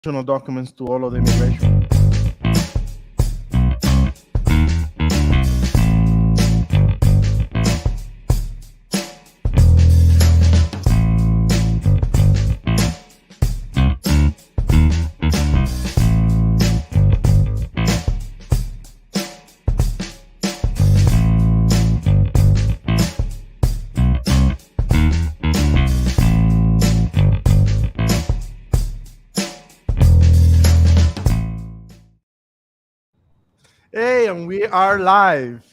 documents to all of the immigration. Hey, and we are live.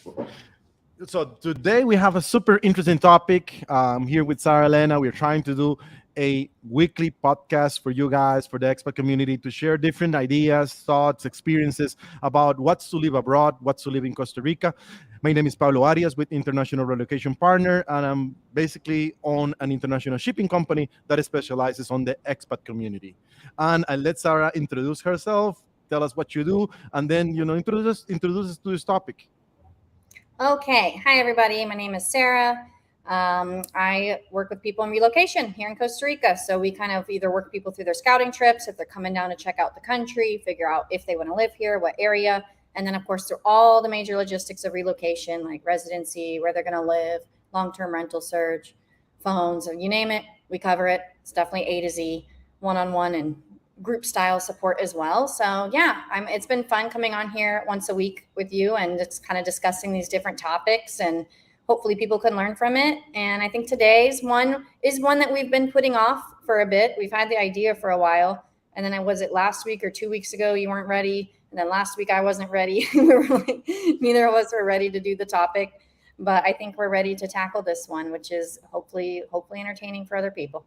So today we have a super interesting topic. Here with Sarah Elena. We're trying to do a weekly podcast for you guys, for the expat community, to share different ideas, thoughts, experiences about what's to live abroad, what's to live in Costa Rica. My name is Pablo Arias with International Relocation Partner, and I'm basically on an international shipping company that specializes on the expat community. And I let Sarah introduce herself, tell us what you do, and then introduce us to this topic. Okay. Hi, everybody. My name is Sarah. I work with people in relocation here in Costa Rica. So we kind of either work people through their scouting trips, if they're coming down to check out the country, figure out if they want to live here, what area. And then, of course, through all the major logistics of relocation, like residency, where they're going to live, long-term rental search, phones, and you name it, we cover it. It's definitely A to Z, one-on-one and group style support as well. So yeah, it's been fun coming on here once a week with you and just kind of discussing these different topics, and hopefully people can learn from it. And I think today's one is one that we've been putting off for a bit. We've had the idea for a while, and then was it last week or 2 weeks ago you weren't ready, and then last week I wasn't ready. We were like, neither of us were ready to do the topic, but I think we're ready to tackle this one, which is hopefully entertaining for other people.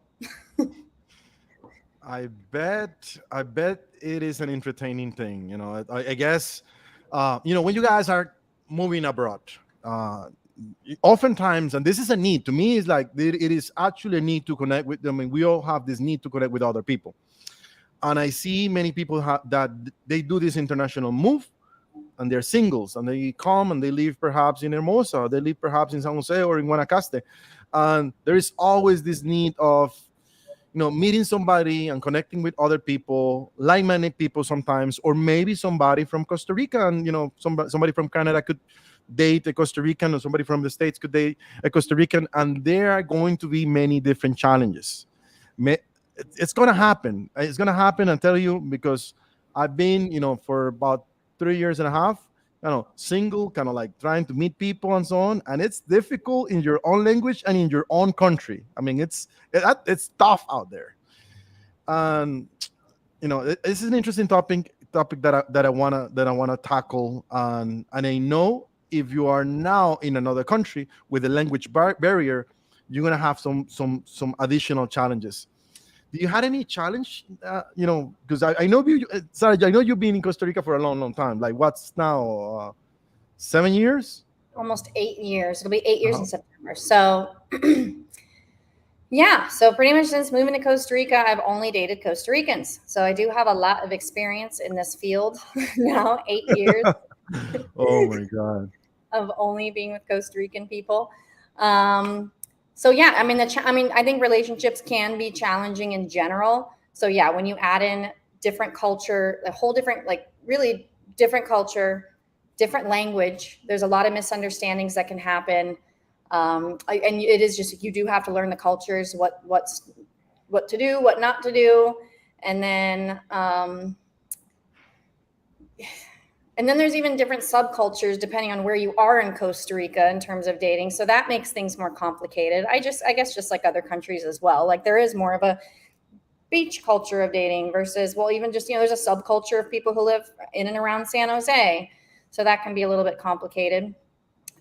I bet it is an entertaining thing. I guess, when you guys are moving abroad, uh, oftentimes, and this is a need to me, is like it is actually a need to connect with them. I mean, we all have this need to connect with other people. And I see many people that they do this international move, and they're singles, and they come and they live perhaps in Hermosa, or they live perhaps in San Jose or in Guanacaste. And there is always this need of meeting somebody and connecting with other people, like-minded people sometimes, or maybe somebody from Costa Rica, and somebody from Canada could date a Costa Rican, or somebody from the States could date a Costa Rican, and there are going to be many different challenges. It's going to happen. It's going to happen, I tell you, because I've been, for about 3 years and a half, single, kind of like trying to meet people and so on. And it's difficult in your own language and in your own country. I mean, it's tough out there. And this is an interesting topic that I wanna tackle. And I know if you are now in another country with a language barrier, you're gonna have some additional challenges. Do you had any challenge? Because I know you, Sarah, I know you've been in Costa Rica for a long, long time. Like, what's now, 7 years? Almost 8 years. It'll be 8 years Uh-huh. in September. So, yeah. So, pretty much since moving to Costa Rica, I've only dated Costa Ricans. So, I do have a lot of experience in this field now, 8 years Oh my God. of only being with Costa Rican people. Um, so, yeah, I mean, I think relationships can be challenging in general. So, yeah, when you add in different culture, a whole different, like really different culture, different language, there's a lot of misunderstandings that can happen. And it is just, you do have to learn the cultures, what to do, what not to do. And then, there's even different subcultures depending on where you are in Costa Rica in terms of dating. So that makes things more complicated. I guess just like other countries as well. Like there is more of a beach culture of dating versus, well, even just, there's a subculture of people who live in and around San Jose. So that can be a little bit complicated.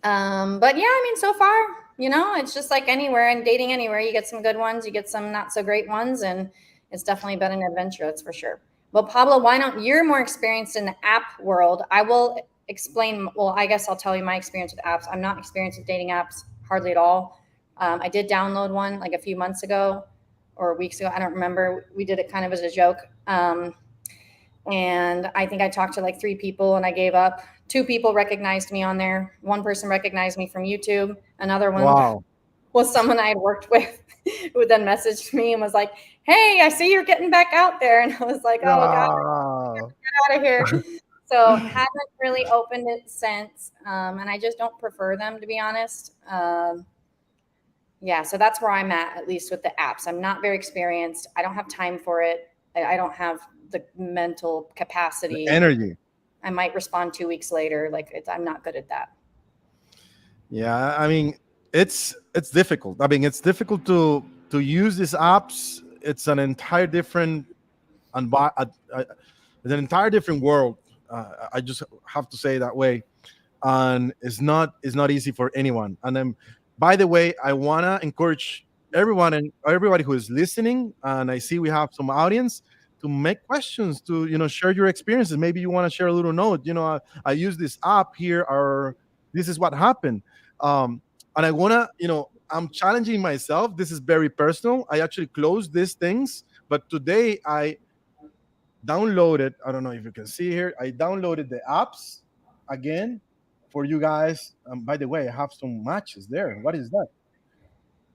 But yeah, I mean, so far, it's just like anywhere and dating anywhere. You get some good ones, you get some not so great ones, and it's definitely been an adventure, that's for sure. Well, Pablo, why don't you're more experienced in the app world? I will explain. Well, I guess I'll tell you my experience with apps. I'm not experienced with dating apps hardly at all. I did download one like a few months ago or weeks ago. I don't remember. We did it kind of as a joke. And I think I talked to like 3 people and I gave up. 2 people recognized me on there. One person recognized me from YouTube. Another one Wow. was someone I had worked with who then messaged me and was like, "Hey, I see you're getting back out there," and I was like, "Oh God, Ah. get out of here." So haven't really opened it since, and I just don't prefer them, to be honest. Yeah, so that's where I'm at least with the apps. I'm not very experienced. I don't have time for it. I don't have the mental The capacity. energy. I might respond 2 weeks later. I'm not good at that. Yeah, I mean, it's difficult. I mean, it's difficult to use these apps. It's an entire different envi- it's an entire different world. I just have to say that way, and it's not easy for anyone. And then, by the way, I wanna encourage everyone and everybody who is listening, and I see we have some audience to make questions, to share your experiences. Maybe you want to share a little note. I use this app here, or this is what happened. And I wanna, I'm challenging myself. This is very personal. I actually closed these things, but today I downloaded. I don't know if you can see here. I downloaded the apps again for you guys. By the way, I have some matches there. What is that?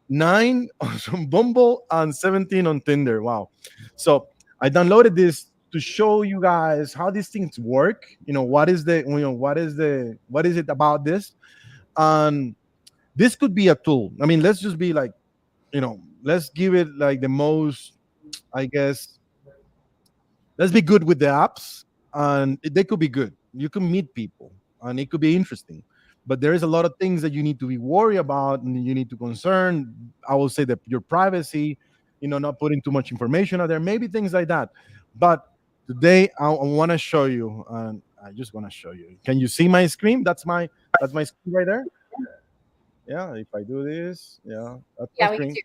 9 on Bumble and 17 on Tinder. Wow. So I downloaded this to show you guys how these things work. What is it about this? And this could be a tool. I mean, let's just be like, let's give it like the most, I guess, let's be good with the apps, and they could be good. You can meet people and it could be interesting, but there is a lot of things that you need to be worried about and you need to concern. I will say that your privacy, not putting too much information out there, maybe things like that. But today I want to show you, and I just want to show you. Can you see my screen? That's my screen right there. Yeah, if I do this, yeah, that's my Yeah, we can screen. do.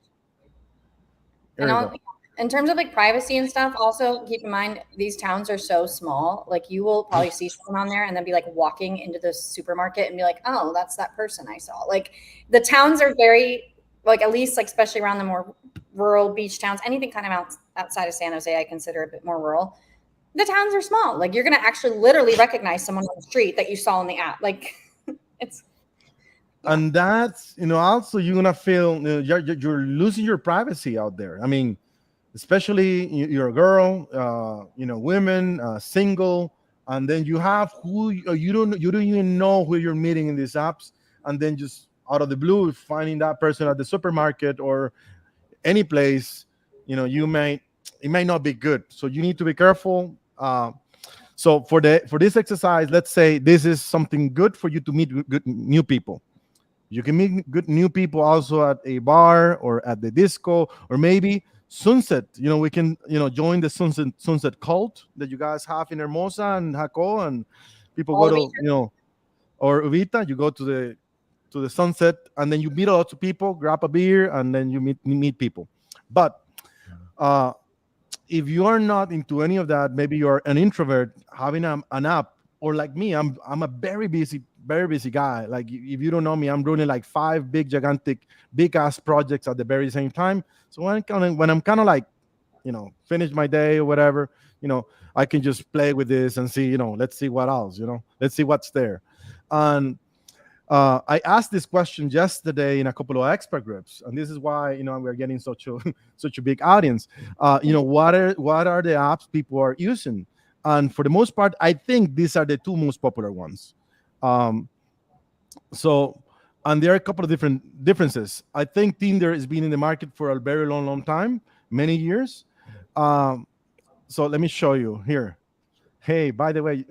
And There you go. in terms of like privacy and stuff, also keep in mind these towns are so small. Like you will probably see someone on there and then be like walking into the supermarket and be like, "Oh, that's that person I saw." Like the towns are very like at least like especially around the more rural beach towns, anything kind of outside of San Jose, I consider a bit more rural. The towns are small. Like you're gonna actually literally recognize someone on the street that you saw in the app. Like it's yeah. And that's, also you're gonna feel, you're losing your privacy out there. I mean, especially you're a girl, women, single, and then you have you don't even know who you're meeting in these apps, and then just out of the blue finding that person at the supermarket or any place, it might not be good. So you need to be careful. So for this exercise, let's say this is something good for you to meet good new people. You can meet good new people also at a bar or at the disco, or maybe sunset. We can join the sunset cult that you guys have in Hermosa and Jaco, and people go All the to or Uvita. You go to the sunset, and then you meet a lot of people, grab a beer, and then you meet people. But uh, if you are not into any of that, maybe you're an introvert having an app, or like me, I'm a very busy guy. Like if you don't know me, I'm running like five gigantic, big ass projects at the very same time. So when I'm kind of like, finish my day or whatever, I can just play with this and see, let's see what else, let's see what's there. And I asked this question yesterday in a couple of expert groups, and this is why we're getting such a such a big audience. What are the apps people are using? And for the most part, I think these are the two most popular ones. Um, so, and there are a couple of different differences. I think Tinder has been in the market for a very long, long time, many years. Um, so let me show you here. Hey, by the way,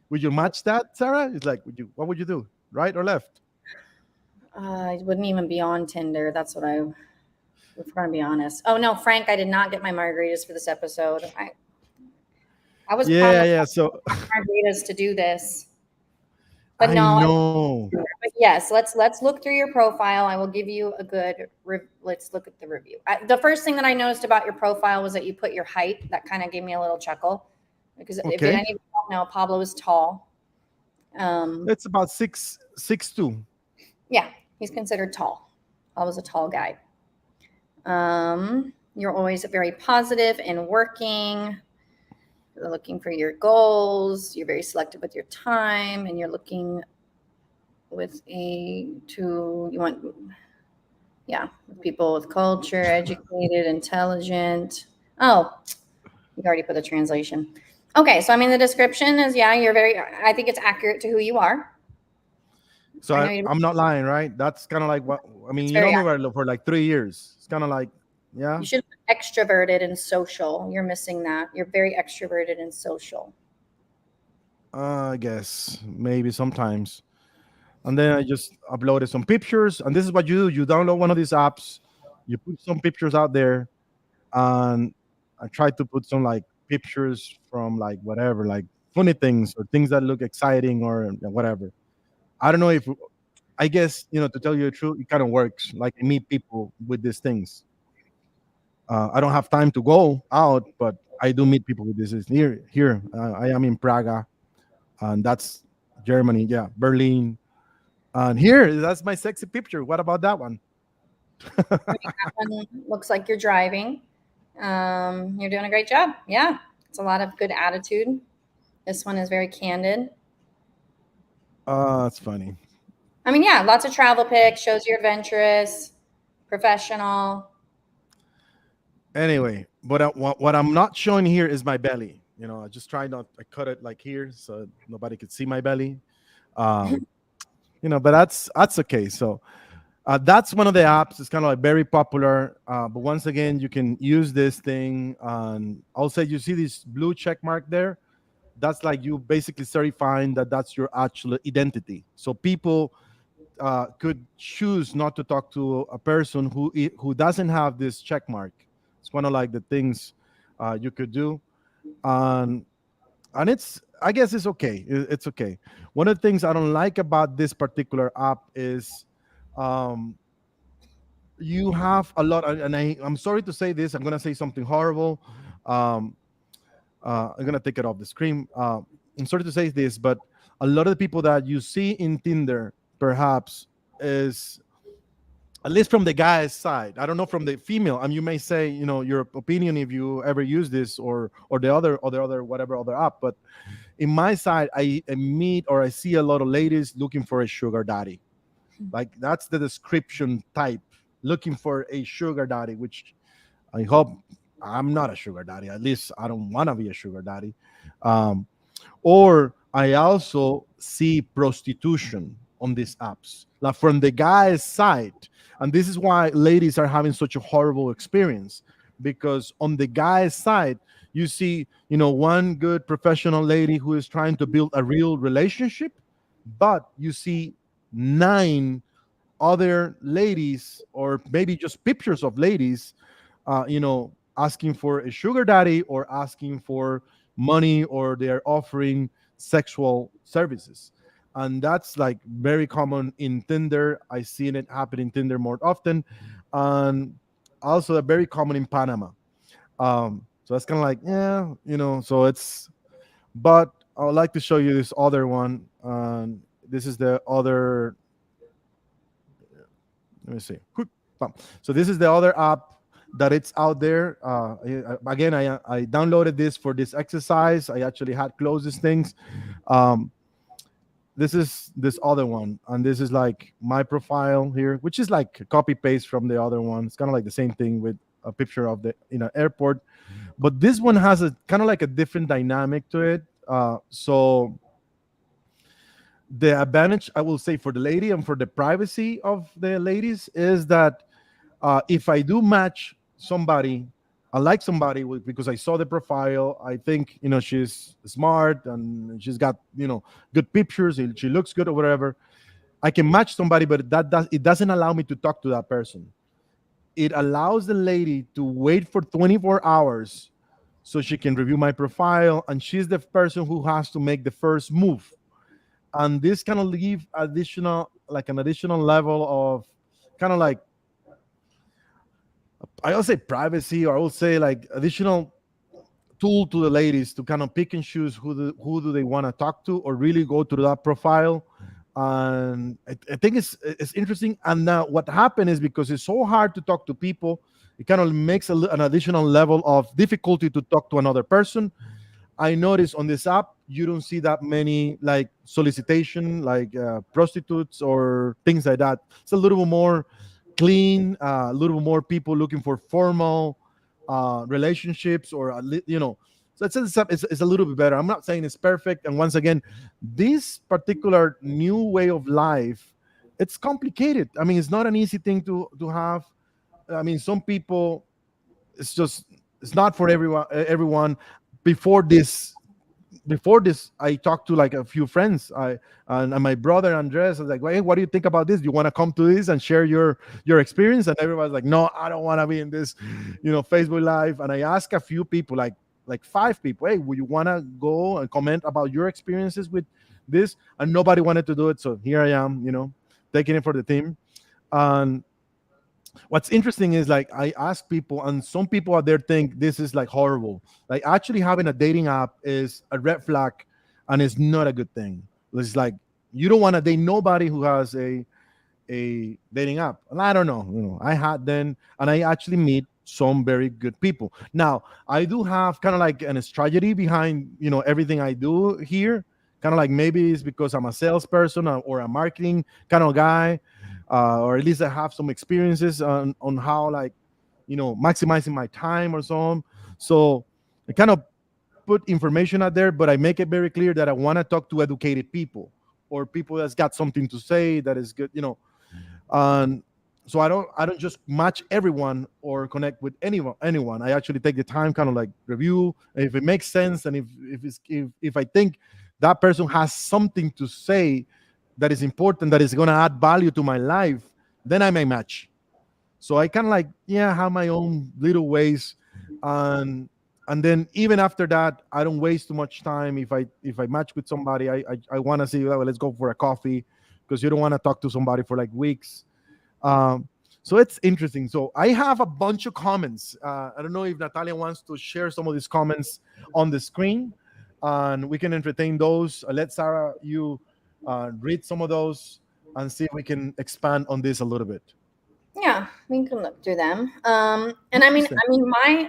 would you match that, Sarah? It's like, what would you do, right or left? I wouldn't even be on Tinder. That's what if we're gonna be honest. Oh no, Frank, I did not get my margaritas for this episode. I was Yeah, promised yeah. So margaritas to do this, but I no. know. But yes, let's look through your profile. I will give you a good. Let's look at the review. The first thing that I noticed about your profile was that you put your height. That kind of gave me a little chuckle because if any Okay, of you don't know, Pablo is tall. it's about 6'2". Yeah, he's considered tall. I was a tall guy. You're always very positive and working. You're looking for your goals. You're very selective with your time, and you're looking with you want Yeah, people with culture, educated, intelligent. Oh, you already put the translation. Okay, so I mean, the description is, yeah, you're very, I think it's accurate to who you are. So I know you, I'm not lying, right? That's kind of like what I mean. it's You know very me accurate. for like 3 years. It's kind of like, yeah, You should be extroverted and social. You're missing that. You're very extroverted and social. I guess maybe sometimes. And then I just uploaded some pictures. And this is what you do: you download one of these apps, you put some pictures out there, and I tried to put some like pictures from like whatever, like funny things or things that look exciting or whatever. I don't know if I guess to tell you the truth, it kind of works. Like I meet people with these things. I don't have time to go out, but I do meet people with this. Is here. Here, I am in Praga, and that's Germany. Yeah, Berlin, and here that's my sexy picture. What about that one? That one looks like you're driving. You're doing a great job. Yeah, it's a lot of good attitude. This one is very candid. That's funny. I mean, yeah, lots of travel pics, shows you're adventurous, professional. Anyway, but what I'm not showing here is my belly. I just try not. I cut it like here so nobody could see my belly. Um, but that's okay. So that's one of the apps. It's kind of like very popular. But once again, you can use this thing. And also, you see this blue check mark there. That's like you basically certifying that that's your actual identity. So people could choose not to talk to a person who doesn't have this check mark. It's one of like the things you could do, and it's I guess it's okay. It's okay. One of the things I don't like about this particular app is um, you have a lot, and I'm sorry to say this. I'm gonna say something horrible. Um, I'm gonna take it off the screen. I'm sorry to say this, but a lot of the people that you see in Tinder, perhaps, is at least from the guy's side. I don't know from the female. And you may say, your opinion if you ever use this or the other whatever other app. But in my side, I meet or I see a lot of ladies looking for a sugar daddy. Like that's the description type, looking for a sugar daddy, which I hope I'm not a sugar daddy. At least I don't want to be a sugar daddy. Um, or I also see prostitution on these apps, like from the guy's side. And this is why ladies are having such a horrible experience, because on the guy's side, you see, one good professional lady who is trying to build a real relationship, but you see nine other ladies, or maybe just pictures of ladies, asking for a sugar daddy or asking for money, or they're offering sexual services. And that's like very common in Tinder. I seen it happen in Tinder more often. And also very common in Panama. So that's kind of like, yeah, so it's, but I would like to show you this other one. This is the other, let me see. So this is the other app that it's out there. Again, I downloaded this for this exercise. I actually had closed these things. This is this other one, and this is like my profile here, which is like copy paste from the other one. It's kind of like the same thing with a picture of the airport, but this one has a kind of like a different dynamic to it. So the advantage, I will say, for the lady and for the privacy of the ladies is that if I do match somebody, I like somebody because I saw the profile. I think she's smart and she's got good pictures. She looks good or whatever. I can match somebody, but it doesn't allow me to talk to that person. It allows the lady to wait for 24 hours so she can review my profile, and she's the person who has to make the first move. And this kind of leave an additional level of kind of like, I will say privacy, or I will say like additional tool to the ladies to kind of pick and choose who do they want to talk to, or really go to that profile. And I think it's interesting. And now what happened is, because it's so hard to talk to people, it kind of makes an additional level of difficulty to talk to another person. I noticed on this app, you don't see that many like solicitation, like prostitutes or things like that. It's a little bit more clean, a little more people looking for formal relationships, or so it's a little bit better. I'm not saying it's perfect, and once again, this particular new way of life, it's complicated. I mean, it's not an easy thing to have. I mean, some people, it's just, it's not for everyone. before this before this, I talked to like a few friends, and my brother Andres. I was like, hey, what do you think about this? Do you want to come to this and share your experience? And everybody's like, no, I don't want to be in this, Facebook live. And I asked a few people, like five people, hey, would you want to go and comment about your experiences with this? And nobody wanted to do it, so here I am, taking it for the team. And what's interesting is, like, I ask people, and some people out there think this is like horrible. Like, actually having a dating app is a red flag, and it's not a good thing. It's like, you don't want to date nobody who has a dating app. And I don't know, I had then, and I actually meet some very good people. Now, I do have kind of like a strategy behind, everything I do here. Kind of like, maybe it's because I'm a salesperson, or a marketing kind of guy, or at least I have some experiences on how, like, maximizing my time or so on. So I kind of put information out there, but I make it very clear that I want to talk to educated people, or people that's got something to say that is good, and so I don't just match everyone or connect with anyone. I actually take the time, kind of like review if it makes sense, and if I think that person has something to say that is important, that is going to add value to my life, then I may match. So I kind of like, yeah, have my own little ways, and then even after that, I don't waste too much time. If I match with somebody, I want to say, well, let's go for a coffee, because you don't want to talk to somebody for like weeks. So it's interesting. So I have a bunch of comments. I don't know if Natalia wants to share some of these comments on the screen, and we can entertain those. Let Sarah, you read some of those, and see if we can expand on this a little bit. Yeah, we can look through them. And Interesting.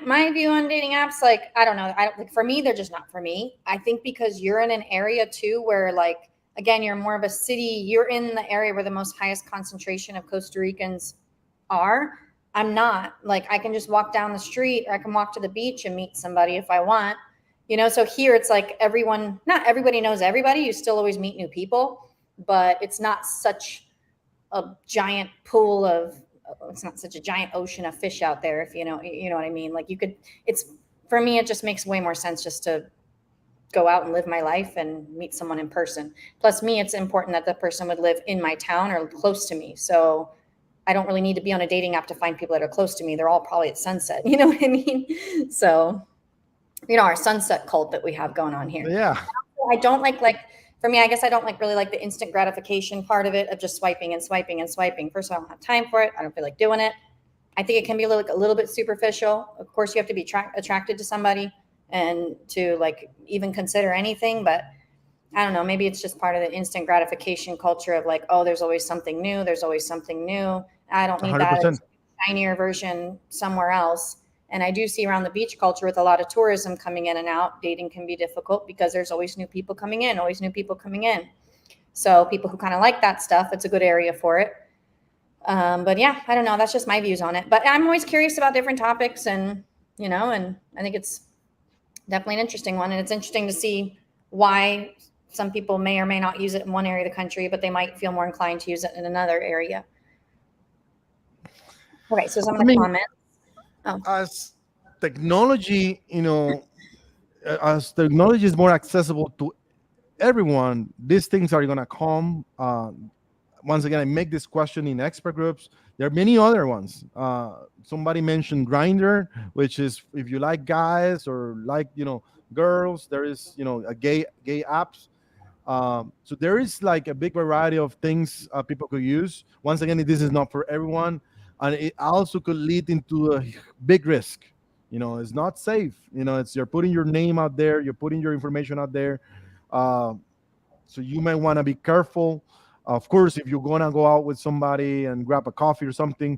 my view on dating apps, like, I don't know. I don't, like, for me, they're just not for me. I think because you're in an area too where, like, again, you're more of a city. You're in the area where the most highest concentration of Costa Ricans are. I'm not. Like, I can just walk down the street, or I can walk to the beach and meet somebody if I want. So here it's like not everybody knows everybody. You still always meet new people, but it's not such a giant pool of, it's not such a giant ocean of fish out there, if you know what I mean. Like, it's, for me, it just makes way more sense just to go out and live my life and meet someone in person. Plus, me, it's important that the person would live in my town or close to me. So I don't really need to be on a dating app to find people that are close to me. They're all probably at Sunset. You know what I mean? So, our Sunset cult that we have going on here. Yeah. I don't like for me, I guess I don't really like the instant gratification part of it, of just swiping and swiping and swiping. First of all, I don't have time for it. I don't feel like doing it. I think it can be a little bit superficial. Of course, you have to be attracted to somebody and to, like, even consider anything. But I don't know. Maybe it's just part of the instant gratification culture of, like, oh, there's always something new. There's always something new. I don't need that. 100%. Shinier version somewhere else. And I do see around the beach culture, with a lot of tourism coming in and out, dating can be difficult because there's always new people coming in, always new people coming in. So people who kind of like that stuff, it's a good area for it. But yeah, I don't know. That's just my views on it. But I'm always curious about different topics, and I think it's definitely an interesting one. And it's interesting to see why some people may or may not use it in one area of the country, but they might feel more inclined to use it in another area. Okay, so some of the comments. As technology, as technology is more accessible to everyone, these things are gonna come. Once again, I make this question in expert groups. There are many other ones. Somebody mentioned Grinder, which is if you like guys or like girls. There is a gay apps. So there is like a big variety of things people could use. Once again, this is not for everyone, and it also could lead into a big risk. It's not safe. It's, you're putting your name out there, you're putting your information out there. So you might want to be careful. Of course, if you're gonna go out with somebody and grab a coffee or something,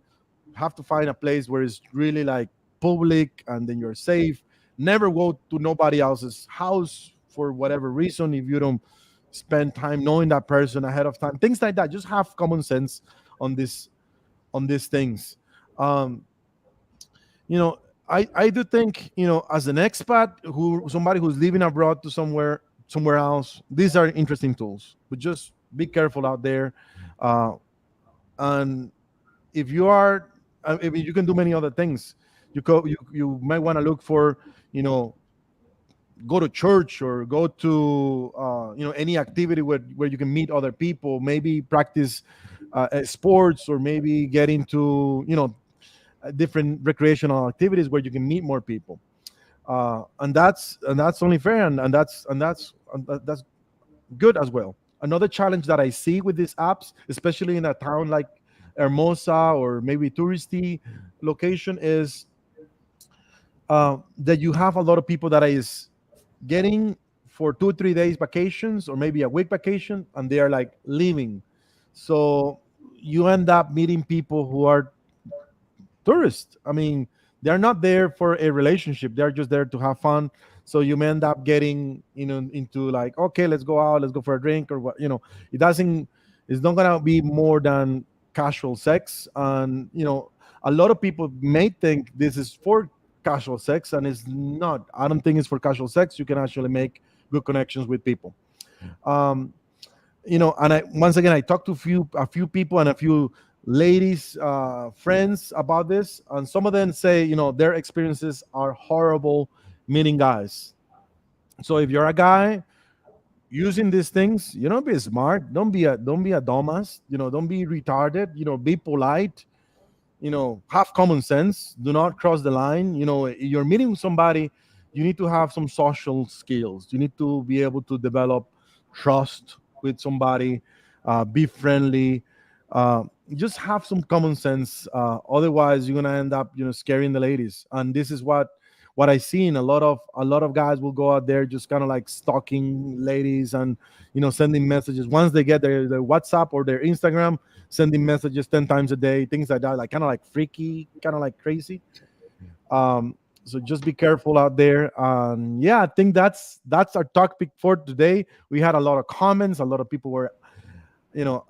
have to find a place where it's really like public, and then you're safe. Never go to nobody else's house for whatever reason if you don't spend time knowing that person ahead of time. Things like that. Just have common sense on on these things. Um, you know, I do think, as an expat, who somebody who's living abroad to somewhere else, these are interesting tools, but just be careful out there. Uh, and if you are, I mean, you can do many other things. You might want to look for, you know go to church, or go to, any activity where you can meet other people, maybe practice sports, or maybe get into, different recreational activities where you can meet more people. And that's only fair, and that's good as well. Another challenge that I see with these apps, especially in a town like Hermosa, or maybe touristy location, is that you have a lot of people that is getting for 2 or 3 days vacations, or maybe a week vacation, and they are like leaving. So you end up meeting people who are tourists. I mean, they're not there for a relationship, they're just there to have fun. So you may end up getting, into like, okay, let's go out, let's go for a drink, or what. It doesn't it's not gonna be more than casual sex. And a lot of people may think this is for casual sex, and it's not. I don't think it's for casual sex. You can actually make good connections with people. um and I once again, I talked to a few people and a few ladies, friends, about this, and some of them say, their experiences are horrible meeting guys. So if you're a guy using these things, be smart. Don't be a dumbass. Don't be retarded. Be polite. Have common sense. Do not cross the line. You're meeting somebody, you need to have some social skills. You need to be able to develop trust with somebody, be friendly, just have some common sense. Otherwise you're gonna end up, scaring the ladies. And this is what I seen. A lot of guys will go out there just kind of like stalking ladies, and sending messages once they get their WhatsApp or their Instagram, sending messages 10 times a day, things like that, like kind of like freaky, kind of like crazy. So just be careful out there. Yeah, I think that's our topic for today. We had a lot of comments. A lot of people were, you know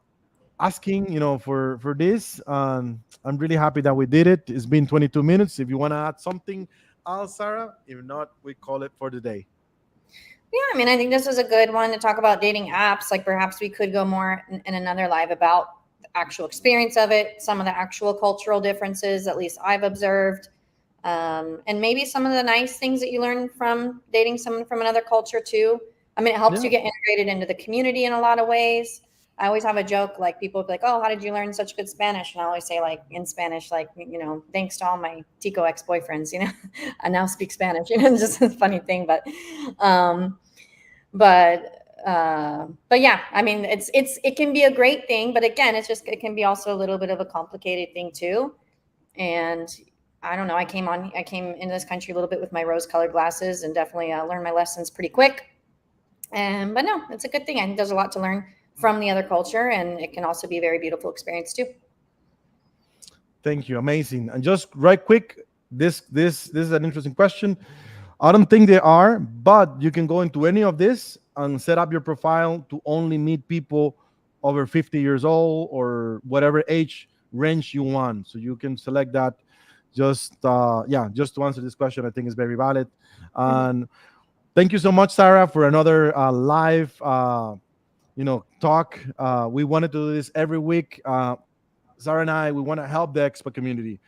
asking, for this. I'm really happy that we did it. It's been 22 minutes. If you want to add something else, Sarah, if not, we call it for the day. Yeah, I mean, I think this was a good one to talk about dating apps. Like perhaps we could go more in another live about the actual experience of it, some of the actual cultural differences, at least I've observed, and maybe some of the nice things that you learn from dating someone from another culture too. I mean, it helps Yeah. you get integrated into the community in a lot of ways. I always have a joke, like people will be like, "Oh, how did you learn such good Spanish?" And I always say, like in Spanish, like thanks to all my Tico ex-boyfriends, I now speak Spanish. It's just a funny thing, um, but yeah, I mean, it can be a great thing, but again, it can be also a little bit of a complicated thing too. And I don't know, I came into this country a little bit with my rose colored glasses, and definitely learned my lessons pretty quick. And but no, it's a good thing. I think there's a lot to learn from the other culture, and it can also be a very beautiful experience too. Thank you. Amazing. And just right quick, this is an interesting question. I don't think they are, but you can go into any of this and set up your profile to only meet people over 50 years old, or whatever age range you want. So you can select that. Just to answer this question, I think is very valid. Mhm. And thank you so much, Sarah, for another live, talk. We wanted to do this every week. Sarah and I, we want to help the expat community.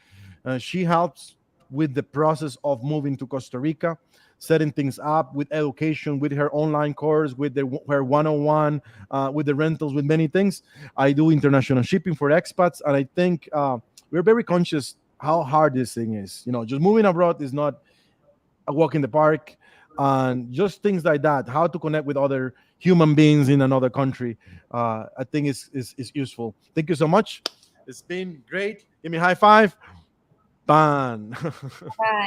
She helps with the process of moving to Costa Rica, setting things up with education, with her online course, with her one-on-one, with the rentals, with many things. I do international shipping for expats, and I think we're very conscious how hard this thing is. Just moving abroad is not a walk in the park, and just things like that. How to connect with other human beings in another country, I think is useful. Thank you so much. It's been great. Give me a high five. Ban. Bye.